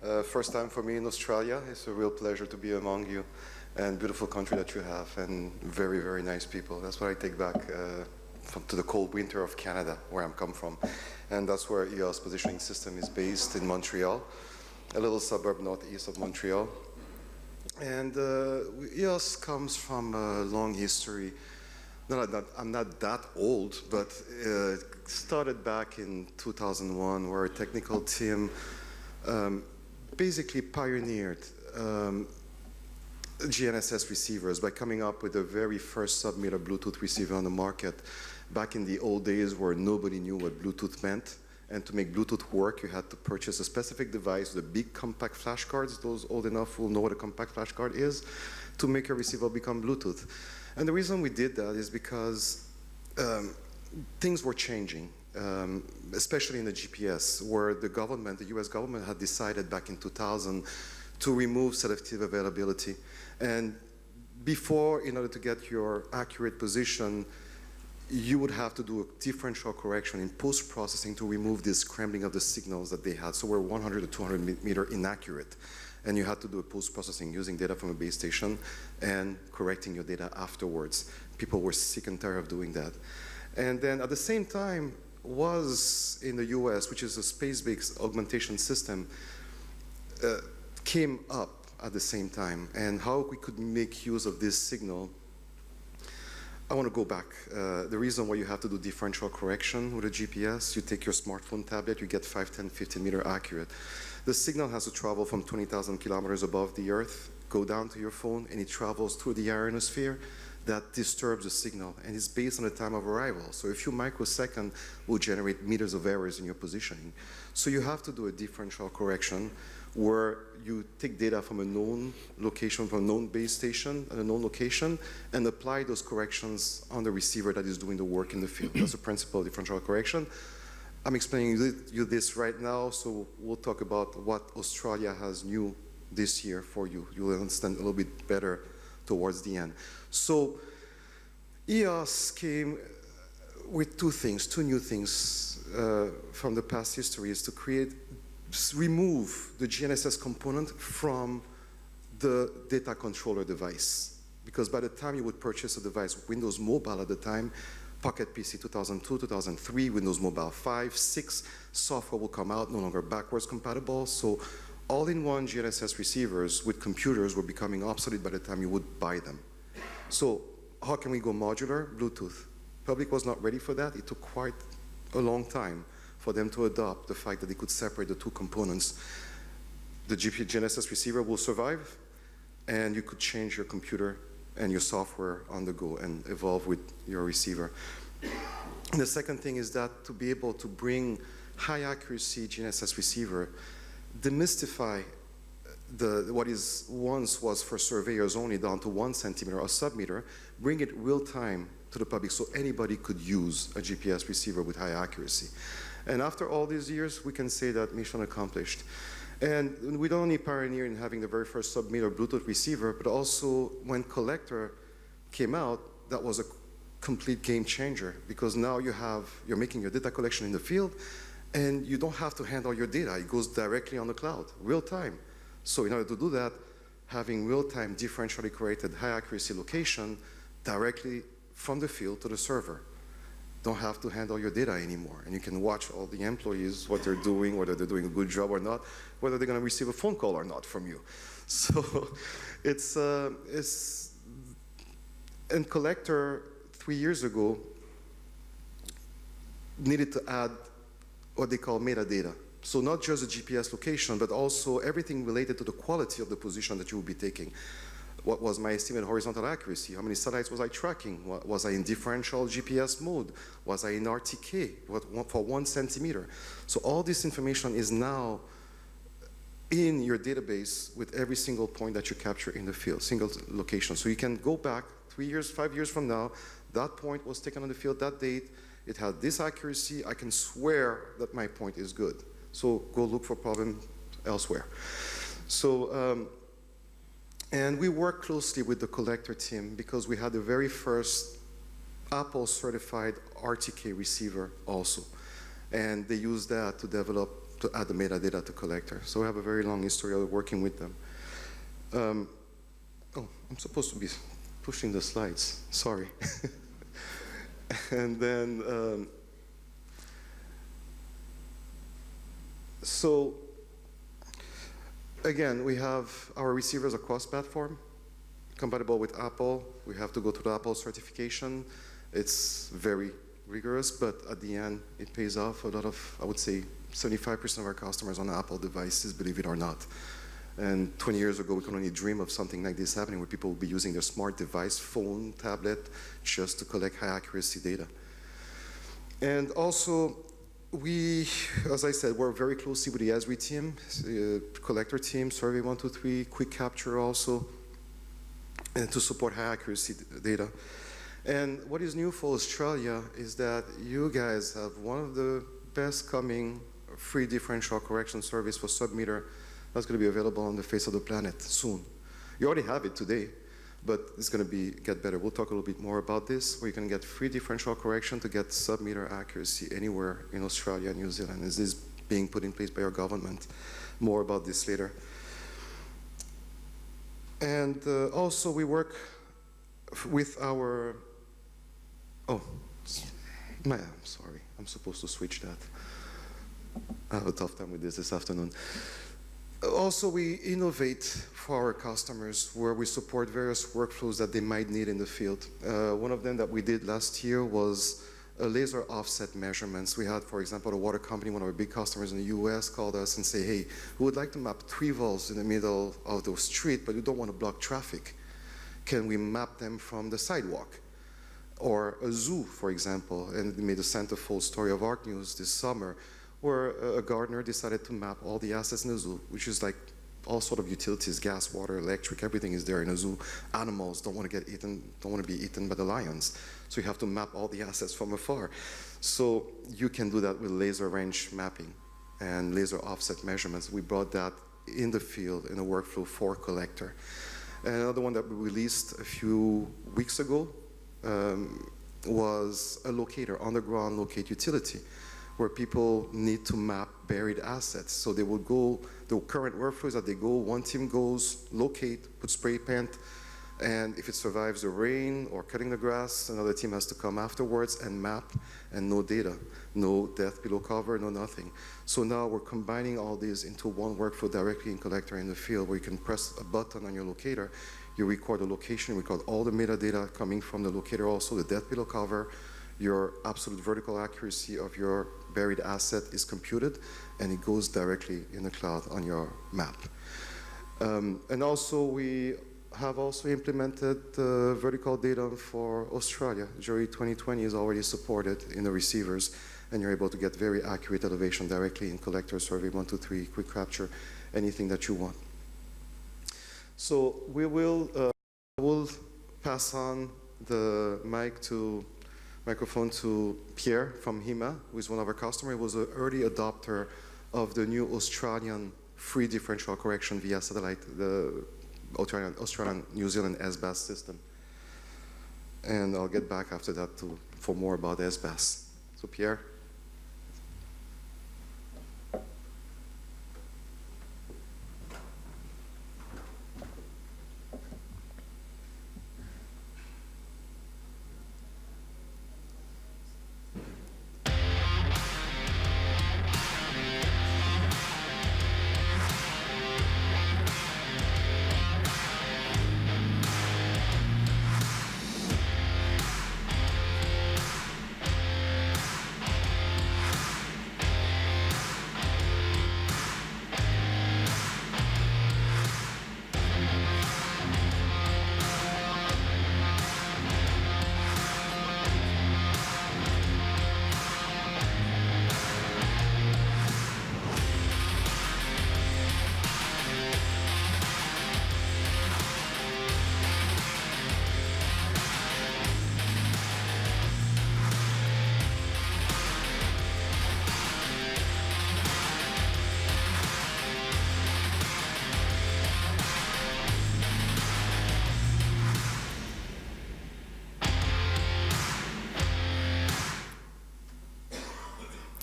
First time for me in Australia. It's a real pleasure to be among you, and beautiful country that you have, and very, very nice people. That's what I take back to the cold winter of Canada, where I'm come from. And that's where EOS positioning system is based in Montreal, a little suburb northeast of Montreal. And EOS comes from a long history. I'm not that old, but it started back in 2001, where a technical team basically pioneered GNSS receivers by coming up with the very first sub-meter Bluetooth receiver on the market back in the old days where nobody knew what Bluetooth meant. And to make Bluetooth work, you had to purchase a specific device, the big compact flash cards. Those old enough will know what a compact flash card is, to make a receiver become Bluetooth. And the reason we did that is because things were changing, especially in the GPS, where the government, the US government, had decided back in 2000 to remove selective availability. And before, in order to get your accurate position, you would have to do a differential correction in post-processing to remove this scrambling of the signals that they had. So we're 100 to 200 meter inaccurate. And you had to do a post-processing using data from a base station and correcting your data afterwards. People were sick and tired of doing that. And then at the same time was in the US, which is a space-based augmentation system, came up at the same time. And how we could make use of this signal, I want to go back. The reason why you have to do differential correction with a GPS, you take your smartphone tablet, you get 5, 10, 15 meter accurate. The signal has to travel from 20,000 kilometers above the Earth, go down to your phone, and it travels through the ionosphere. That disturbs the signal, and it's based on the time of arrival. So a few microseconds will generate meters of errors in your positioning. So you have to do a differential correction where you take data from a known location, from a known base station at a known location, and apply those corrections on the receiver that is doing the work in the field. That's the principle of differential correction. I'm explaining you this right now, so we'll talk about what Australia has new this year for you. You'll understand a little bit better towards the end. So EOS came with two new things from the past history, is to remove the GNSS component from the data controller device. Because by the time you would purchase a device, Windows Mobile at the time, Pocket PC 2002, 2003, Windows Mobile 5, 6, software will come out, no longer backwards compatible. So all-in-one GNSS receivers with computers were becoming obsolete by the time you would buy them. So how can we go modular? Bluetooth. Public was not ready for that. It took quite a long time for them to adopt the fact that they could separate the two components. The GNSS receiver will survive, and you could change your computer and your software on the go and evolve with your receiver. And the second thing is that to be able to bring high accuracy GNSS receiver, demystify what is once was for surveyors only down to 1 centimeter or sub-meter, bring it real time to the public so anybody could use a GPS receiver with high accuracy. And after all these years, we can say that mission accomplished. And we don't only pioneer in having the very first sub-meter Bluetooth receiver, but also when Collector came out, that was a complete game changer, because now you're making your data collection in the field, and you don't have to handle your data. It goes directly on the cloud, real time. So in order to do that, having real-time differentially corrected high accuracy location directly from the field to the server. Don't have to handle your data anymore. And you can watch all the employees, what they're doing, whether they're doing a good job or not, whether they're gonna receive a phone call or not from you. So and Collector 3 years ago needed to add what they call metadata. So not just the GPS location, but also everything related to the quality of the position that you will be taking. What was my estimated horizontal accuracy? How many satellites was I tracking? Was I in differential GPS mode? Was I in RTK for 1 centimeter? So all this information is now in your database with every single point that you capture in the field, single location. So you can go back 3 years, 5 years from now, that point was taken on the field that date, it had this accuracy, I can swear that my point is good. So go look for problem elsewhere. So, and we work closely with the Collector team because we had the very first Apple certified RTK receiver also. And they used that to develop to add the metadata to collector. So we have a very long history of working with them. Oh, I'm supposed to be pushing the slides, sorry. And then, so again, we have our receivers across platform, compatible with Apple. We have to go through the Apple certification. It's very rigorous, but at the end, it pays off. A lot of, I would say, 75% of our customers on Apple devices, believe it or not. And 20 years ago, we could only dream of something like this happening, where people would be using their smart device, phone, tablet, just to collect high accuracy data. And also, we, as I said, work very closely with the Esri team, collector team, Survey 123, Quick Capture also, and to support high accuracy data. And what is new for Australia is that you guys have one of the best coming free differential correction service for submeter that's going to be available on the face of the planet soon. You already have it today, but it's going to get better. We'll talk a little bit more about this, where you can get free differential correction to get submeter accuracy anywhere in Australia and New Zealand. This is being put in place by our government. More about this later. And also we work with our, oh, man, I'm sorry. I'm supposed to switch that. I have a tough time with this afternoon. Also, we innovate for our customers, where we support various workflows that they might need in the field. One of them that we did last year was laser offset measurements. We had, for example, a water company, one of our big customers in the US, called us and say, hey, we would like to map 3 volts in the middle of the street, but we don't want to block traffic. Can we map them from the sidewalk? Or a zoo, for example, and they made a centerfold story of Arc News this summer, where a gardener decided to map all the assets in the zoo, which is like all sort of utilities, gas, water, electric, everything is there in a zoo. Animals don't want to get eaten, don't want to be eaten by the lions. So you have to map all the assets from afar. So you can do that with laser range mapping and laser offset measurements. We brought that in the field in a workflow for collector. And another one that we released a few weeks ago was a locator, underground locate utility, where people need to map buried assets. So they will go, the current workflow is that they go, one team goes, locate, put spray paint, and if it survives the rain or cutting the grass, another team has to come afterwards and map, and no data, no depth below cover, no nothing. So now we're combining all these into one workflow directly in collector in the field, where you can press a button on your locator, you record the location, record all the metadata coming from the locator, also the depth below cover, your absolute vertical accuracy of your buried asset is computed, and it goes directly in the cloud on your map. And also, we have also implemented vertical data for Australia. Jury 2020 is already supported in the receivers, and you're able to get very accurate elevation directly in collector, Survey 123, Quick Capture, anything that you want. So we will pass on the microphone to Pierre from HIMA, who is one of our customers. He was an early adopter of the new Australian free differential correction via satellite, the Australian New Zealand SBAS system. And I'll get back after that for more about SBAS. So Pierre.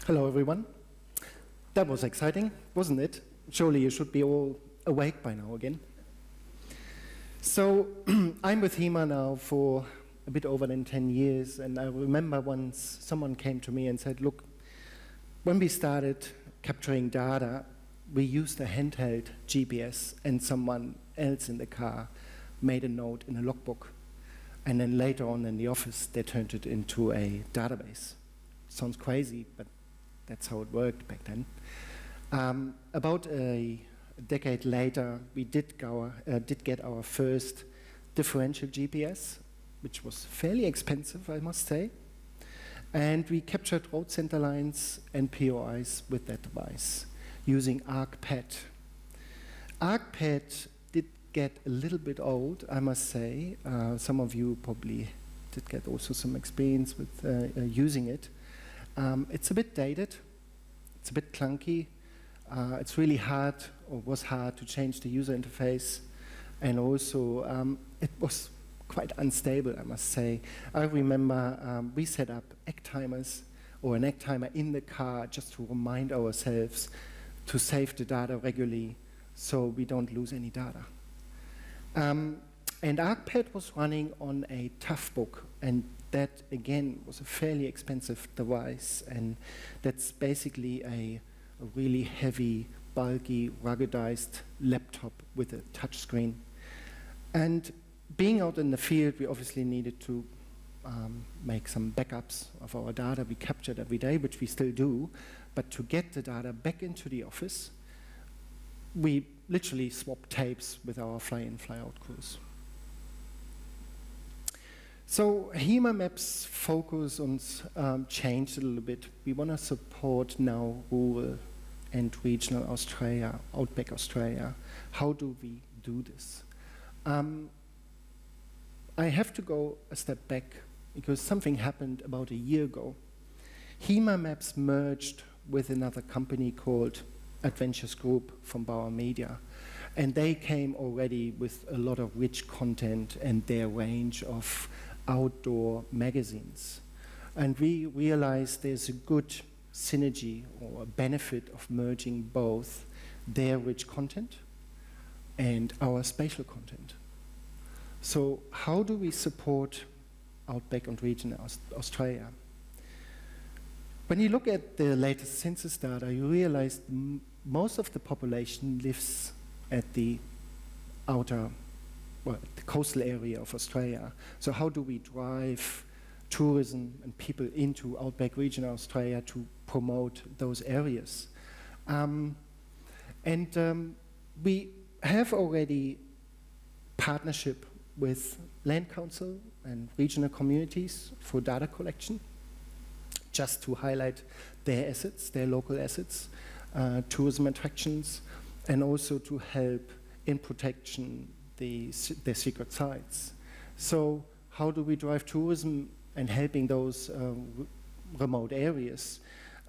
Hello, everyone. That was exciting, wasn't it? Surely you should be all awake by now again. So I'm with HEMA now for a bit over than 10 years, and I remember once someone came to me and said, look, when we started capturing data, we used a handheld GPS, and someone else in the car made a note in a logbook. And then later on in the office, they turned it into a database. Sounds crazy, but that's how it worked back then. About a decade later, we did get our first differential GPS, which was fairly expensive, I must say. And we captured road center lines and POIs with that device using ArcPad. ArcPad did get a little bit old, I must say. Some of you probably did get also some experience with using it. It's a bit dated, it's a bit clunky. It's really hard, or was hard, to change the user interface. And also, it was quite unstable, I must say. I remember we set up egg timers, or an egg timer in the car, just to remind ourselves to save the data regularly so we don't lose any data. And ArcPad was running on a Toughbook, and that, again, was a fairly expensive device. And that's basically a really heavy, bulky, ruggedized laptop with a touch screen. And being out in the field, we obviously needed to make some backups of our data we captured every day, which we still do. But to get the data back into the office, we literally swapped tapes with our fly-in, fly-out crews. So HEMA Map's focus on changed a little bit. We want to support now rural and regional Australia, outback Australia. How do we do this? I have to go a step back because something happened about a year ago. HEMA Maps merged with another company called Adventures Group from Bauer Media. And they came already with a lot of rich content and their range of outdoor magazines. And we realized there's a good synergy or a benefit of merging both their rich content and our spatial content. So how do we support outback and regional Australia? When you look at the latest census data, you realize most of the population lives at the outer, well, the coastal area of Australia. So how do we drive tourism and people into outback regional Australia to promote those areas? We have already partnership with land council and regional communities for data collection, just to highlight their assets, their local assets, tourism attractions, and also to help in protection their secret sites. So how do we drive tourism and helping those remote areas?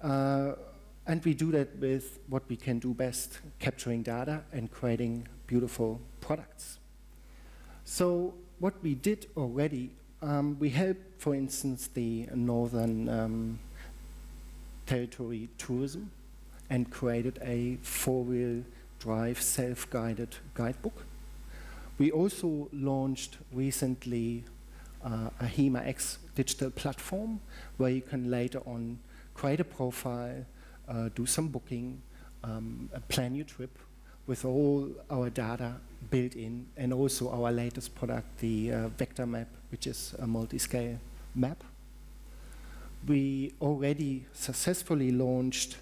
And we do that with what we can do best, capturing data and creating beautiful products. So what we did already, we helped, for instance, the Northern Territory tourism and created a four-wheel drive self-guided guidebook. We also launched recently a HEMA X digital platform where you can later on create a profile, do some booking, plan your trip with all our data built in, and also our latest product, the vector map, which is a multi-scale map. We already successfully launched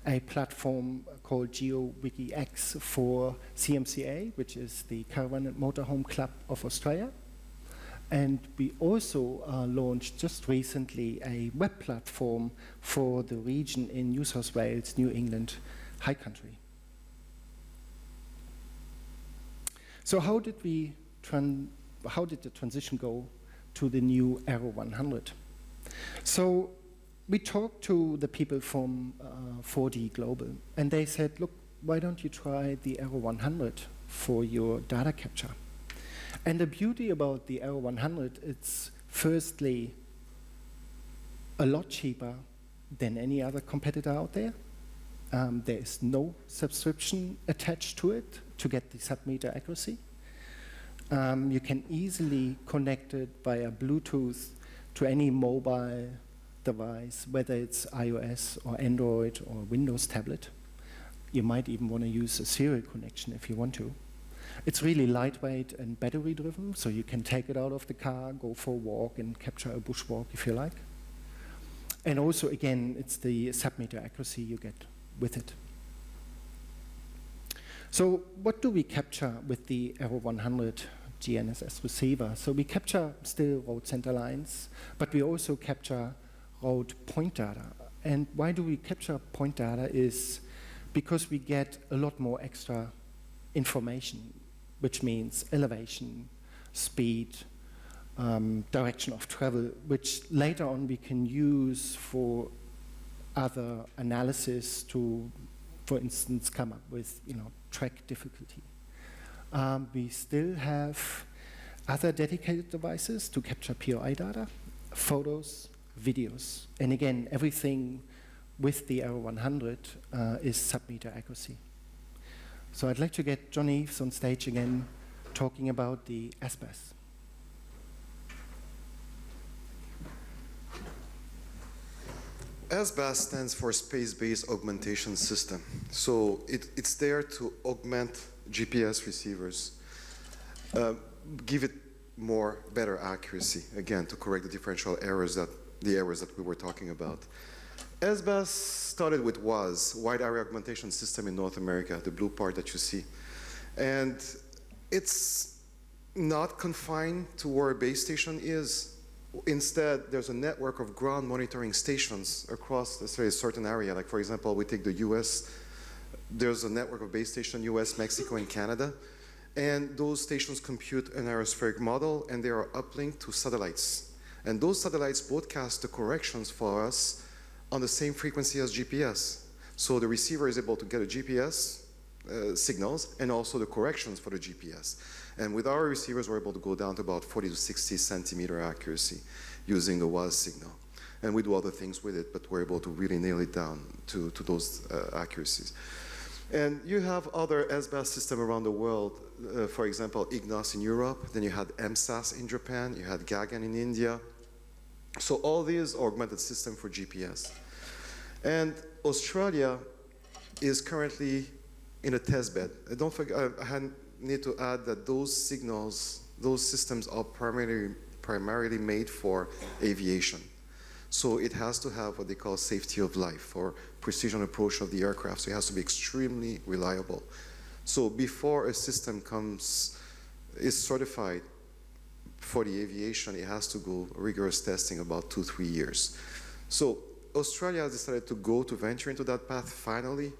a platform called GeoWikiX for CMCA, which is the Caravan and Motorhome Club of Australia. And we also launched just recently a web platform for the region in New South Wales, New England, High Country. So how did the transition go to the new Aero 100? So we talked to the people from 4D Global, and they said, look, why don't you try the Aero 100 for your data capture? And the beauty about the Aero 100, it's firstly a lot cheaper than any other competitor out there. There is no subscription attached to it to get the sub-meter accuracy. You can easily connect it via Bluetooth to any mobile device, whether it's iOS or Android or Windows tablet. You might even want to use a serial connection if you want to. It's really lightweight and battery driven, so you can take it out of the car, go for a walk, and capture a bushwalk if you like. And also, again, it's the sub-meter accuracy you get with it. So what do we capture with the Aero 100 GNSS receiver? So we capture still road center lines, but we also capture road point data. And why do we capture point data is because we get a lot more extra information, which means elevation, speed, direction of travel, which later on we can use for other analysis to, for instance, come up with track difficulty. We still have other dedicated devices to capture POI data, photos, videos, and again, everything with the Aero 100 is sub-meter accuracy. So I'd like to get Jean-Yves on stage again, talking about the ASBAS. ASBAS stands for Space-Based Augmentation System. So it's there to augment GPS receivers, give it better accuracy, again, to correct the differential errors that we were talking about. ASBAS started with WAS, Wide Area Augmentation System in North America, the blue part that you see. And it's not confined to where a base station is. Instead, there's a network of ground monitoring stations across, let's say, a certain area. Like, for example, we take the US. There's a network of base stations, US, Mexico, and Canada. And those stations compute an aerospheric model, and they are uplinked to satellites. And those satellites broadcast the corrections for us on the same frequency as GPS. So the receiver is able to get a GPS signals and also the corrections for the GPS. And with our receivers, we're able to go down to about 40 to 60 centimeter accuracy using the WAS signal. And we do other things with it, but we're able to really nail it down to those accuracies. And you have other SBAS systems around the world. For example, IGNOS in Europe. Then you had MSAS in Japan. You had GAGAN in India. So all these augmented systems for GPS. And Australia is currently in a test bed. Don't forget, I need to add that those signals, those systems are primarily made for aviation. So it has to have what they call safety of life or precision approach of the aircraft. So it has to be extremely reliable. So before a system is certified for the aviation, it has to go rigorous testing about 2-3 years. So Australia has decided to venture into that path finally.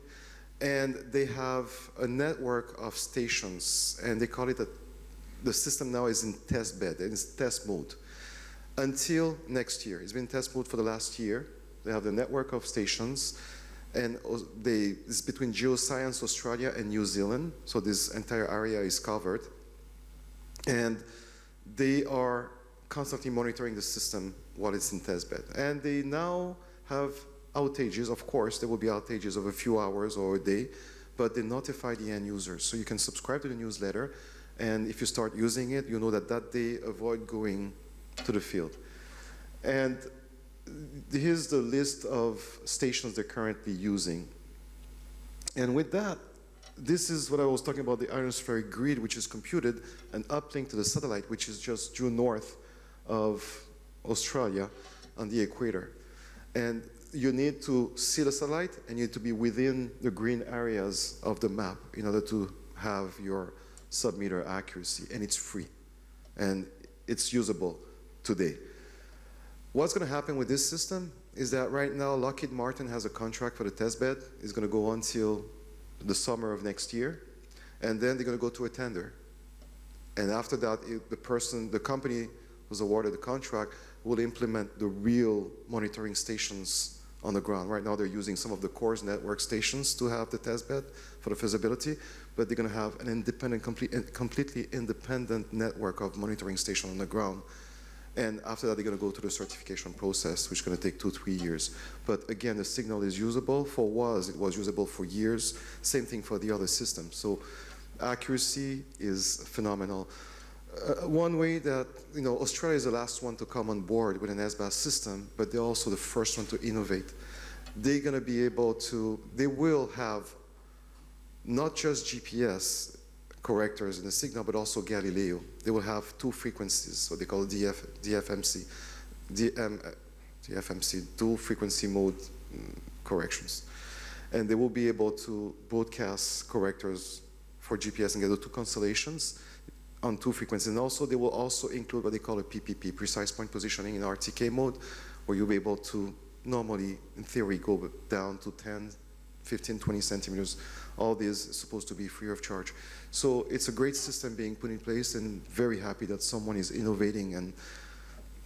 And they have a network of stations, and they call it the system now is in test bed, it's test mode. Until next year. It's been test mode for the last year. They have the network of stations, and it's between Geoscience Australia and New Zealand, so this entire area is covered. And they are constantly monitoring the system while it's in test bed. And they now have outages. Of course, there will be outages of a few hours or a day, but they notify the end users. So you can subscribe to the newsletter, and if you start using it, you know that day avoid going to the field. And here's the list of stations they're currently using. And with that, this is what I was talking about, the ionospheric grid, which is computed and uplinked to the satellite, which is just due north of Australia on the equator. And you need to see the satellite, and you need to be within the green areas of the map in order to have your sub-meter accuracy, and it's free, and it's usable today. What's going to happen with this system is that right now Lockheed Martin has a contract for the test bed. It's going to go until the summer of next year, and then they're going to go to a tender. And after that, the company who's awarded the contract will implement the real monitoring stations on the ground. Right now, they're using some of the CORS network stations to have the test bed for the feasibility, but they're going to have an independent, completely independent network of monitoring stations on the ground And after that, they're going to go to the certification process, which is going to take 2-3 years. But again, the signal is usable. It was usable for years. Same thing for the other systems. So accuracy is phenomenal. One way that, Australia is the last one to come on board with an SBAS system, but they're also the first one to innovate. They're going to be able to, they will have not just GPS correctors in the signal, but also Galileo. They will have 2 frequencies, what they call DFMC, dual frequency mode corrections. And they will be able to broadcast correctors for GPS and get the 2 constellations on 2 frequencies. And also, they will also include what they call a PPP, precise point positioning in RTK mode, where you'll be able to normally, in theory, go down to 10, 15, 20 centimeters. All this is supposed to be free of charge. So it's a great system being put in place, and very happy that someone is innovating and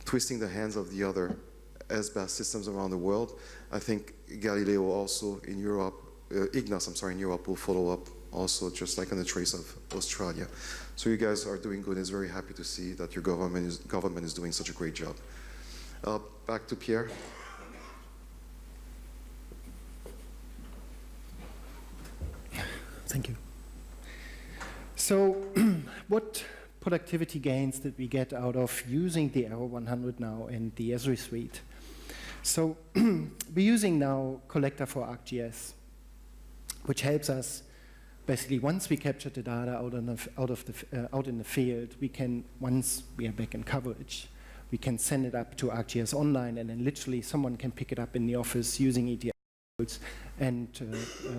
twisting the hands of the other SBAS systems around the world. I think Galileo also in Europe, IGNAS, I'm sorry, in Europe will follow up also, just like on the trace of Australia. So you guys are doing good. It's very happy to see that your government is doing such a great job. Back to Pierre. Thank you. So what productivity gains did we get out of using the Arrow 100 now and the Esri suite? So we're using now Collector for ArcGIS, which helps us basically, once we capture the data out in the field, we can, once we are back in coverage, we can send it up to ArcGIS Online, and then literally someone can pick it up in the office using ETL tools and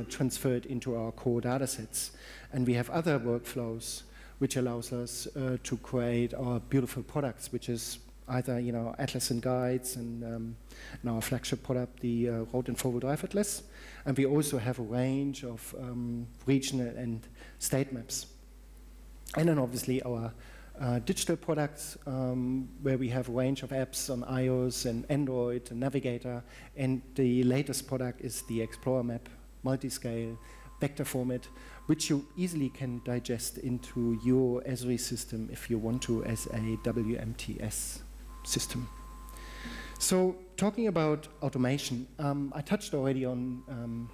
transfer it into our core data sets. And we have other workflows which allows us to create our beautiful products, which is either atlas and guides, and our flagship product, the Road and Four-Wheel Drive Atlas. And we also have a range of regional and state maps. And then obviously our digital products, where we have a range of apps on iOS and Android and Navigator. And the latest product is the Explorer map, multi-scale, vector format, which you easily can digest into your Esri system if you want to, as a WMTS system. So talking about automation, I touched already on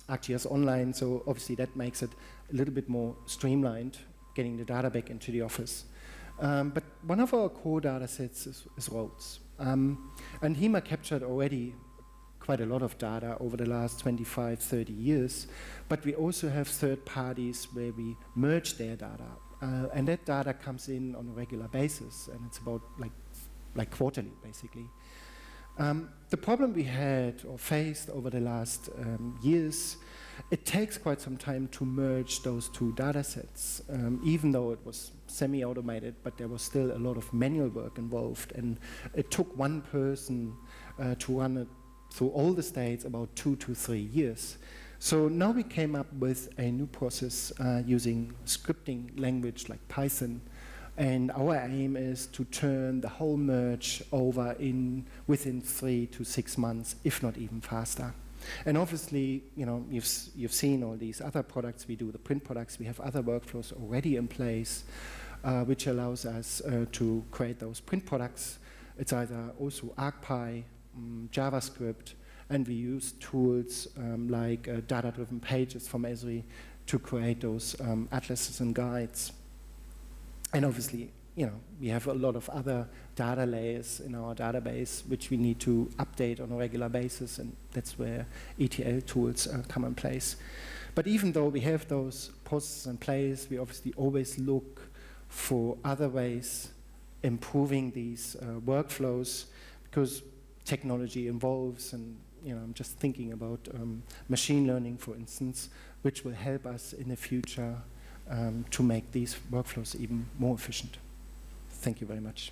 ArcGIS Online, so obviously that makes it a little bit more streamlined, getting the data back into the office. But one of our core data sets is roads. And HEMA captured already quite a lot of data over the last 25, 30 years, but we also have third parties where we merge their data. And that data comes in on a regular basis, and it's about like quarterly, basically. The problem we had or faced over the last years, it takes quite some time to merge those 2 data sets, even though it was semi-automated, but there was still a lot of manual work involved, and it took one person to run it through all the states about 2 to 3 years. So now we came up with a new process using scripting language like Python, and our aim is to turn the whole merge over within 3 to 6 months, if not even faster. And obviously, you've seen all these other products we do, the print products. We have other workflows already in place, which allows us to create those print products. It's either also ArcPy, JavaScript, and we use tools like data-driven pages from Esri to create those atlases and guides. And obviously, we have a lot of other data layers in our database which we need to update on a regular basis, and that's where ETL tools come in place. But even though we have those processes in place, we obviously always look for other ways improving these workflows, because technology evolves, and I'm just thinking about machine learning, for instance, which will help us in the future to make these workflows even more efficient. Thank you very much.